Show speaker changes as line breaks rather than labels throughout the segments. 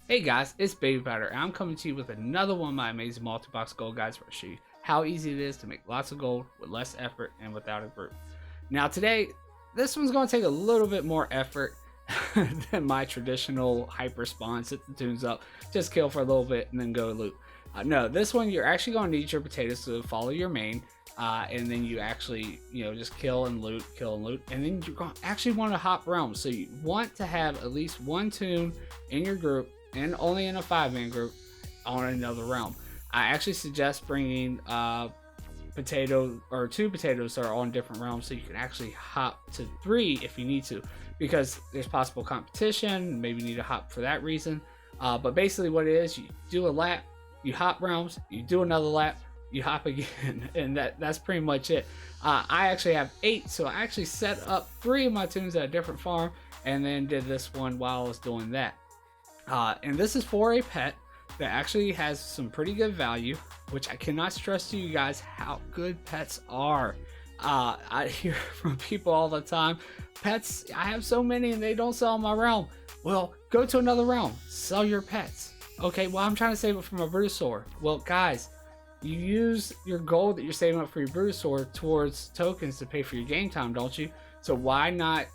Hey guys, it's Babypowder, and I'm coming to you with another one of my amazing multi-box gold guides for show you how easy it is to make lots of gold with less effort and without a group. Now today, this one's going to take a little bit more effort than my traditional hyperspawn. Set the toons up, just kill for a little bit, and then go loot. No, this one you're actually going to need your potatoes to follow your main, and then you actually, just kill and loot, and then you're going to actually want to hop realms. So you want to have at least one toon in your group, and only in a 5-man group on another realm. I actually suggest bringing potato or 2 potatoes that are on different realms, so you can actually hop to 3 if you need to, because there's possible competition. Maybe you need to hop for that reason. But basically what it is, you do a lap, you hop realms, you do another lap, you hop again, and that's pretty much it. I actually have 8, so I actually set up 3 of my toons at a different farm and then did this one while I was doing that. And this is for a pet that actually has some pretty good value, which I cannot stress to you guys how good pets are. I hear from people all the time, pets, I have so many and they don't sell in my realm. Well, go to another realm, sell your pets. Okay, well, I'm trying to save it for my Brutosaur. Well, guys, you use your gold that you're saving up for your Brutosaur towards tokens to pay for your game time, don't you? So why not,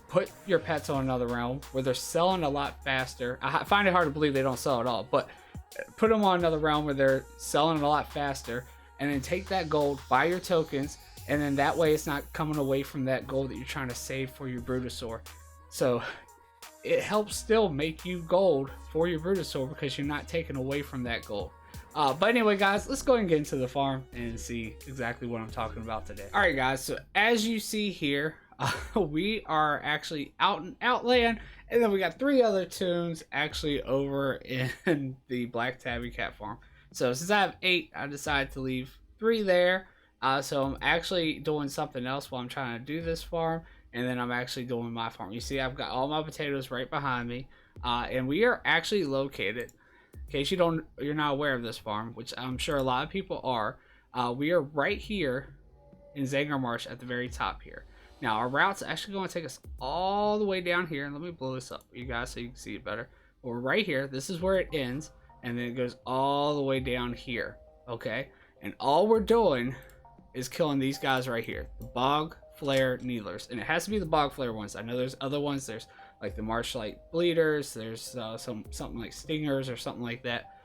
put your pets on another realm where they're selling a lot faster. I find it hard to believe they don't sell at all, but put them on another realm where they're selling a lot faster, and then take that gold, buy your tokens, and then that way it's not coming away from that gold that you're trying to save for your Brutosaur. So it helps still make you gold for your Brutosaur because you're not taking away from that gold. But anyway, guys, let's go ahead and get into the farm and see exactly what I'm talking about today. All right, guys, so as you see here, we are actually out in Outland, and then we got 3 other toons actually over in the Black Tabby Cat farm. So since I have 8, I decided to leave 3 there. So I'm actually doing something else while I'm trying to do this farm, and then I'm actually doing my farm. You see, I've got all my potatoes right behind me, and we are actually located, in case you're not aware of this farm, which I'm sure a lot of people are, we are right here in Zangarmarsh at the very top here. Now our route's actually going to take us all the way down here, and let me blow this up for you guys so you can see it better. We're right here, this is where it ends, and then it goes all the way down here, okay? And all we're doing is killing these guys right here, the bog flare needlers, and it has to be the bog flare ones. I know there's other ones, there's like the marshlight bleeders, there's something like stingers or something like that,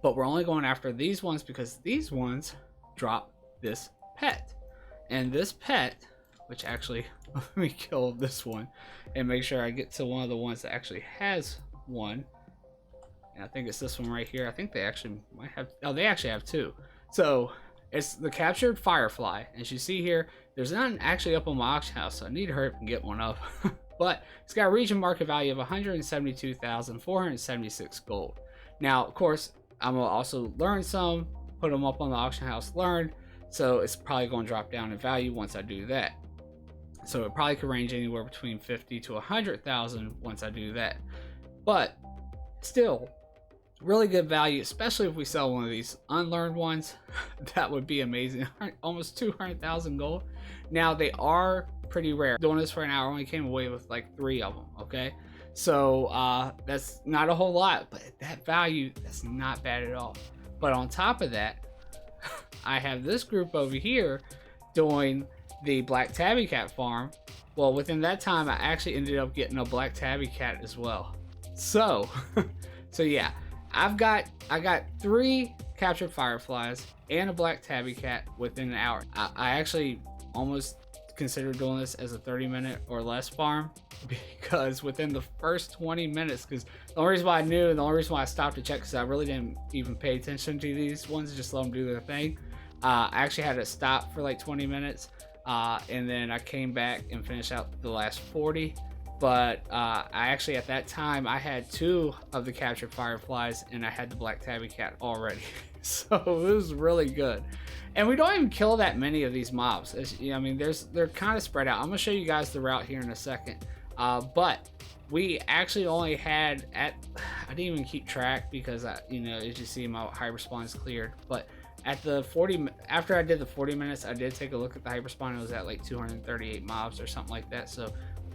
but we're only going after these ones because these ones drop this pet. And this pet, which actually, let me kill this one and make sure I get to one of the ones that actually has one. And I think it's this one right here. I think they actually might have, oh, they actually have 2. So it's the captured Firefly. As you see here, there's none actually up on my auction house, so I need to hurry up and get one up. But it's got a region market value of 172,476 gold. Now, of course, I'm gonna also learn some, put them up on the auction house learned, so it's probably going to drop down in value once I do that. So it probably could range anywhere between 50 to 100,000 once I do that. But still, really good value, especially if we sell one of these unlearned ones. That would be amazing. Almost 200,000 gold. Now they are pretty rare. Doing this for an hour, I only came away with like 3 of them, okay? So that's not a whole lot, but that value, that's not bad at all. But on top of that, I have this group over here doing the Black Tabby Cat farm. Well, within that time, I actually ended up getting a Black Tabby Cat as well. So, so yeah, I got 3 captured Fireflies and a Black Tabby Cat within an hour. I actually almost considered doing this as a 30-minute or less farm, because within the first 20 minutes, because the only reason why I knew, and the only reason why I stopped to check, because I really didn't even pay attention to these ones, just let them do their thing. I actually had to stop for like 20 minutes. And then I came back and finished out the last 40, but I actually at that time I had 2 of the captured Fireflies and I had the Black Tabby Cat already. So it was really good, and we don't even kill that many of these mobs. I mean, they're kind of spread out. I'm gonna show you guys the route here in a second, but we actually only had I didn't even keep track because as you see, my hyperspawn is cleared, but at the after I did the 40 minutes, I did take a look at the hyperspawn. It was at like 238 mobs or something like that. So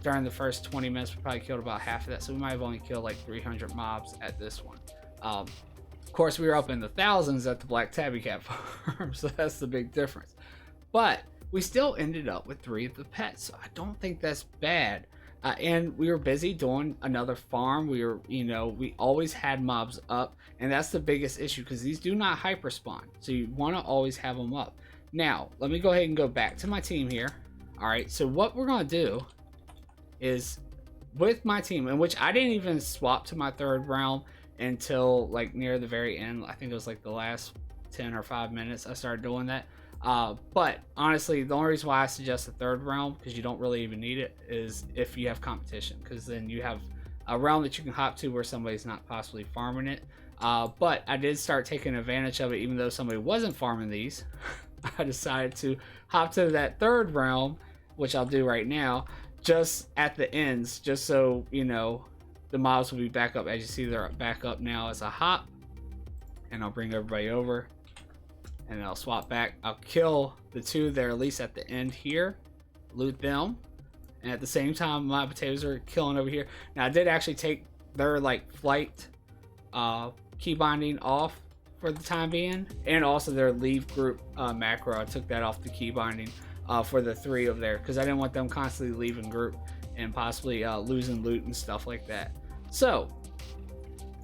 during the first 20 minutes, we probably killed about half of that. So we might have only killed like 300 mobs at this one. Of course, we were up in the thousands at the Black Tabby Cat farm, so that's the big difference. But we still ended up with 3 of the pets, so I don't think that's bad. And we were busy doing another farm. We were, you know, we always had mobs up, and that's the biggest issue because these do not hyperspawn. So you want to always have them up. Now, let me go ahead and go back to my team here. All right, so what we're going to do is with my team, in which I didn't even swap to my 3rd realm until like near the very end. I think it was like the last 10 or 5 minutes I started doing that. But honestly, the only reason why I suggest the 3rd realm, because you don't really even need it, is if you have competition, because then you have a realm that you can hop to where somebody's not possibly farming it. But I did start taking advantage of it, even though somebody wasn't farming these. I decided to hop to that 3rd realm, which I'll do right now, just at the ends, just so you know the mobs will be back up. As you see, they're back up now as a hop, and I'll bring everybody over. And I'll swap back. I'll kill the 2 there, at least at the end here. Loot them. And at the same time, my potatoes are killing over here. Now, I did actually take their like flight key binding off for the time being. And also their leave group macro. I took that off the key binding for the 3 over there. Because I didn't want them constantly leaving group and possibly losing loot and stuff like that. So,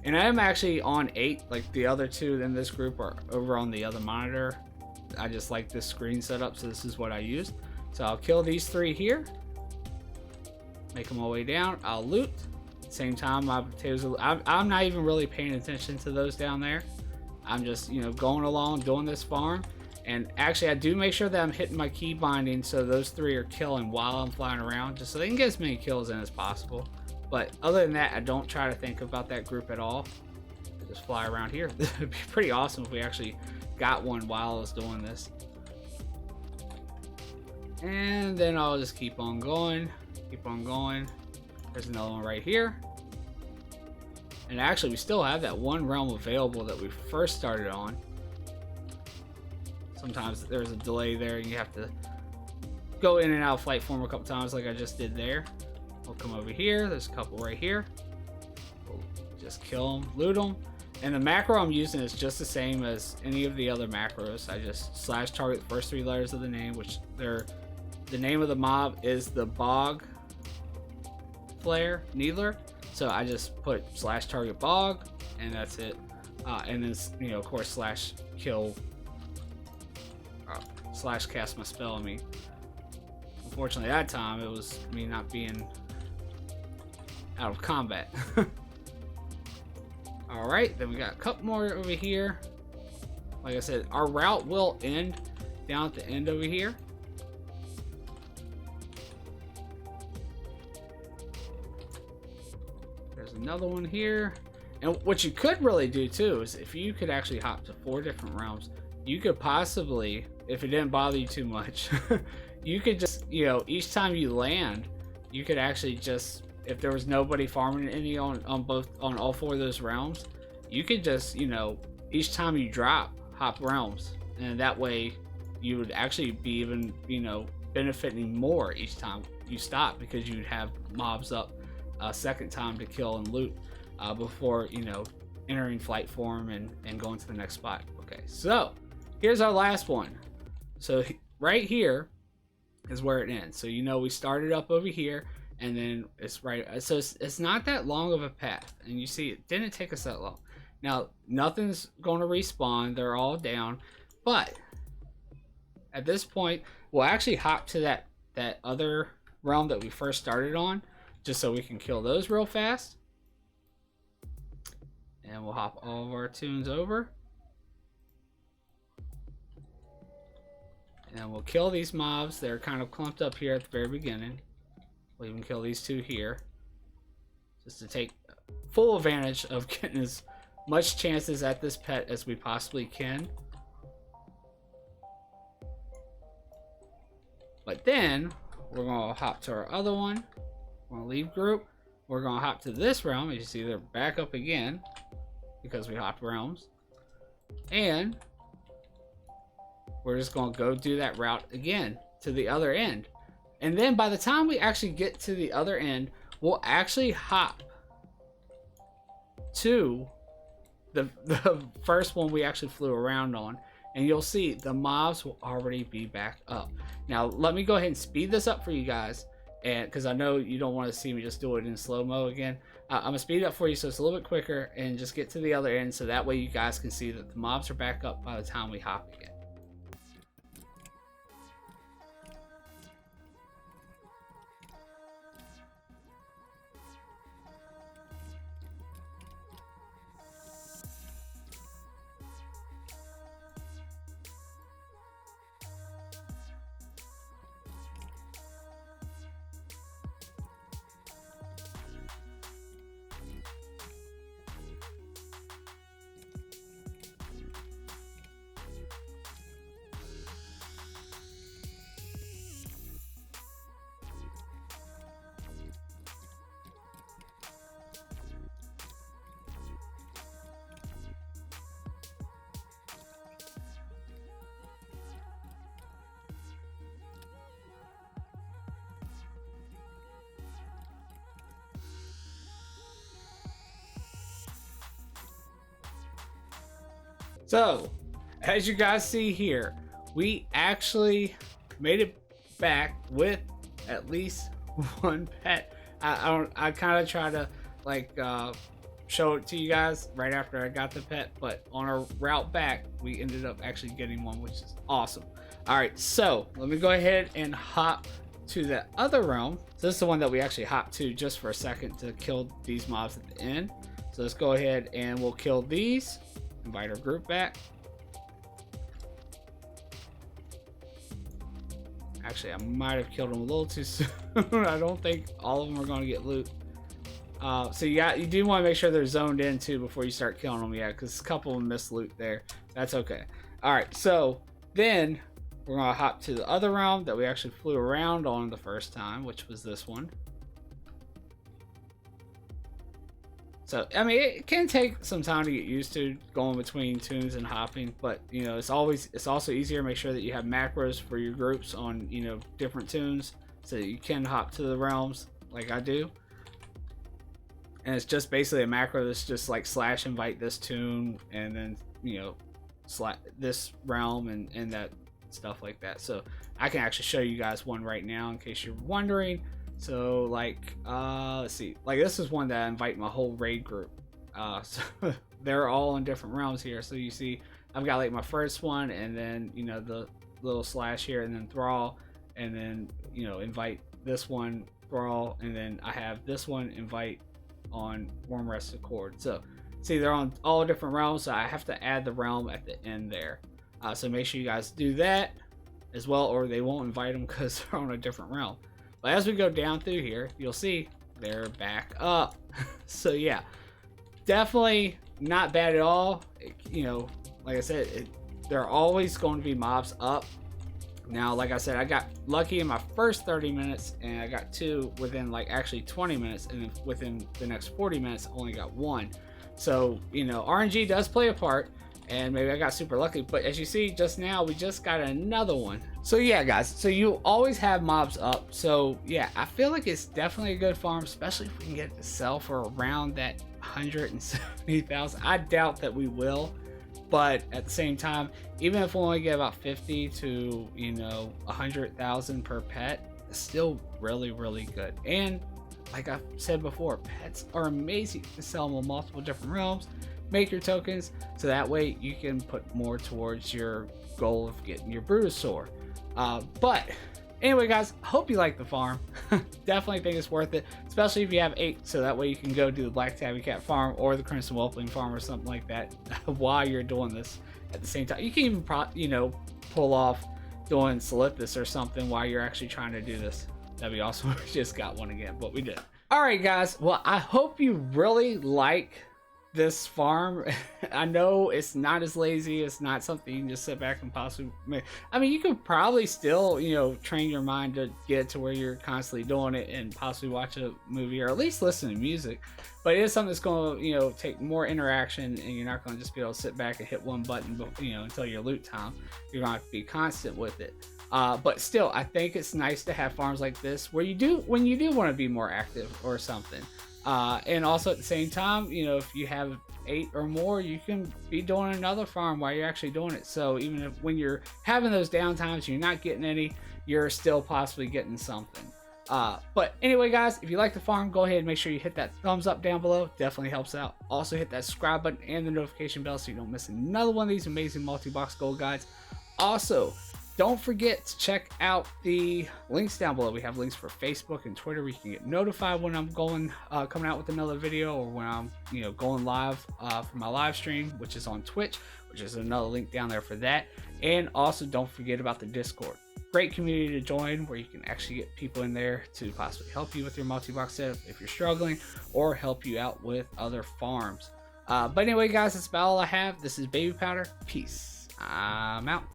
and I am actually on 8, like the other 2 in this group are over on the other monitor. I just like this screen setup, so this is what I use. So I'll kill these 3 here. Make them all the way down. I'll loot. At the same time, my potatoes are, I'm not even really paying attention to those down there. I'm just, you know, going along, doing this farm. And actually, I do make sure that I'm hitting my key binding so those 3 are killing while I'm flying around, just so they can get as many kills in as possible. But other than that, I don't try to think about that group at all. I just fly around here. It'd be pretty awesome if we actually got one while I was doing this. And then I'll just keep on going. Keep on going. There's another one right here. And actually, we still have that one realm available that we first started on. Sometimes there's a delay there and you have to go in and out of flight form a couple times like I just did there. We'll come over here. There's a couple right here. We'll just kill them, loot them. And the macro I'm using is just the same as any of the other macros. I just slash target the first 3 letters of the name, which they're, the name of the mob is the bog flare needler. So I just put slash target bog, and that's it. And then, you know, of course, slash kill, slash cast my spell. I mean, unfortunately that time it was me not being out of combat. All right, then we got a couple more over here. Like I said, our route will end down at the end over here. There's another one here. And what you could really do too is if you could actually hop to 4 different realms, you could possibly, if it didn't bother you too much, you could just, you know, each time you land, you could actually just, if there was nobody farming any on all 4 of those realms, you could just, you know, each time you drop, hop realms, and that way you would actually be even, you know, benefiting more each time you stop, because you'd have mobs up a second time to kill and loot before, you know, entering flight form and going to the next spot. Okay, so here's our last one. So right here is where it ends. So, you know, we started up over here, and then it's right, so it's not that long of a path, and you see it didn't take us that long. Now nothing's going to respawn, they're all down, but at this point we'll actually hop to that other realm that we first started on, just so we can kill those real fast. And we'll hop all of our toons over, and we'll kill these mobs. They're kind of clumped up here at the very beginning. We'll even kill these 2 here, just to take full advantage of getting as much chances at this pet as we possibly can. But then we're gonna hop to our other one. We're gonna leave group. We're gonna hop to this realm. As you see, they're back up again because we hopped realms, and we're just gonna go do that route again to the other end. And then by the time we actually get to the other end, we'll actually hop to the first one we actually flew around on, and you'll see the mobs will already be back up. Now let me go ahead and speed this up for you guys, and because I know you don't want to see me just do it in slow-mo again. I'm gonna speed it up for you so it's a little bit quicker, and just get to the other end so that way you guys can see that the mobs are back up by the time we hop again. So, as you guys see here, we actually made it back with at least one pet. I kind of try to like show it to you guys right after I got the pet, but on our route back, we ended up actually getting one, which is awesome. All right, so let me go ahead and hop to the other realm. So this is the one that we actually hopped to just for a second to kill these mobs at the end. So let's go ahead and we'll kill these. Invite our group back. Actually, I might have killed them a little too soon. I don't think all of them are going to get loot. So you do want to make sure they're zoned in too before you start killing them. Yeah, because a couple of them missed loot there. That's okay. All right, so then we're going to hop to the other realm that we actually flew around on the first time, which was this one. So, I mean, it can take some time to get used to going between toons and hopping, but, you know, it's also easier to make sure that you have macros for your groups on, you know, different toons so that you can hop to the realms like I do. And it's just basically a macro that's just like slash invite this toon and then, you know, this realm and that stuff like that. So I can actually show you guys one right now in case you're wondering. So like let's see, like this is one that I invite my whole raid group. So they're all in different realms here. So you see I've got like my first one, and then, you know, the little slash here, and then thrall, and then, you know, invite this one, thrall, and then I have this one invite on warm rested cord. So see, they're on all different realms, so I have to add the realm at the end there. So make sure you guys do that as well, or they won't invite them because they're on a different realm. But as we go down through here, you'll see they're back up. So yeah, definitely not bad at all. You know, like I said, there are always going to be mobs up. Now, like I said, I got lucky in my first 30 minutes, and I got 2 within like actually 20 minutes, and then within the next 40 minutes, I only got 1. So, you know, RNG does play a part, and maybe I got super lucky, but as you see just now, we just got another one. So yeah, guys, so you always have mobs up. So yeah, I feel like it's definitely a good farm, especially if we can get it to sell for around that 170,000. I doubt that we will, but at the same time, even if we only get about 50 to, you know, 100,000 per pet, it's still really, really good. And like I've said before, pets are amazing. You can sell them in multiple different realms, make your tokens, so that way you can put more towards your goal of getting your Brutosaur. But anyway, guys, hope you like the farm. Definitely think it's worth it, especially if you have 8, so that way you can go do the Black Tabby Cat farm or the Crimson Whelpling farm or something like that while you're doing this at the same time. You can even, you know, pull off doing Solithus or something while you're actually trying to do this. That'd be awesome. We just got one again, but we did. All right, guys. Well, I hope you really like this farm. I know it's not as lazy. It's not something you can just sit back and possibly make. I mean, you could probably still, you know, train your mind to get to where you're constantly doing it and possibly watch a movie or at least listen to music. But it is something that's going to, you know, take more interaction, and you're not going to just be able to sit back and hit one button, you know, until your loot time. You're going to have to be constant with it. But still, I think it's nice to have farms like this where you do, when you do want to be more active or something. And also at the same time, you know, if you have 8 or more, you can be doing another farm while you're actually doing it. So even if when you're having those downtimes, you're not getting any, you're still possibly getting something. But anyway, guys, if you like the farm, go ahead and make sure you hit that thumbs up down below. Definitely helps out. Also hit that subscribe button and the notification bell so you don't miss another one of these amazing multi-box gold guides. Also, don't forget to check out the links down below. We have links for Facebook and Twitter where you can get notified when I'm coming out with another video, or when I'm, you know, going live for my live stream, which is on Twitch, which is another link down there for that. And also don't forget about the Discord. Great community to join where you can actually get people in there to possibly help you with your multi-box setup if you're struggling, or help you out with other farms. But anyway, guys, that's about all I have. This is Babypowder. Peace. I'm out.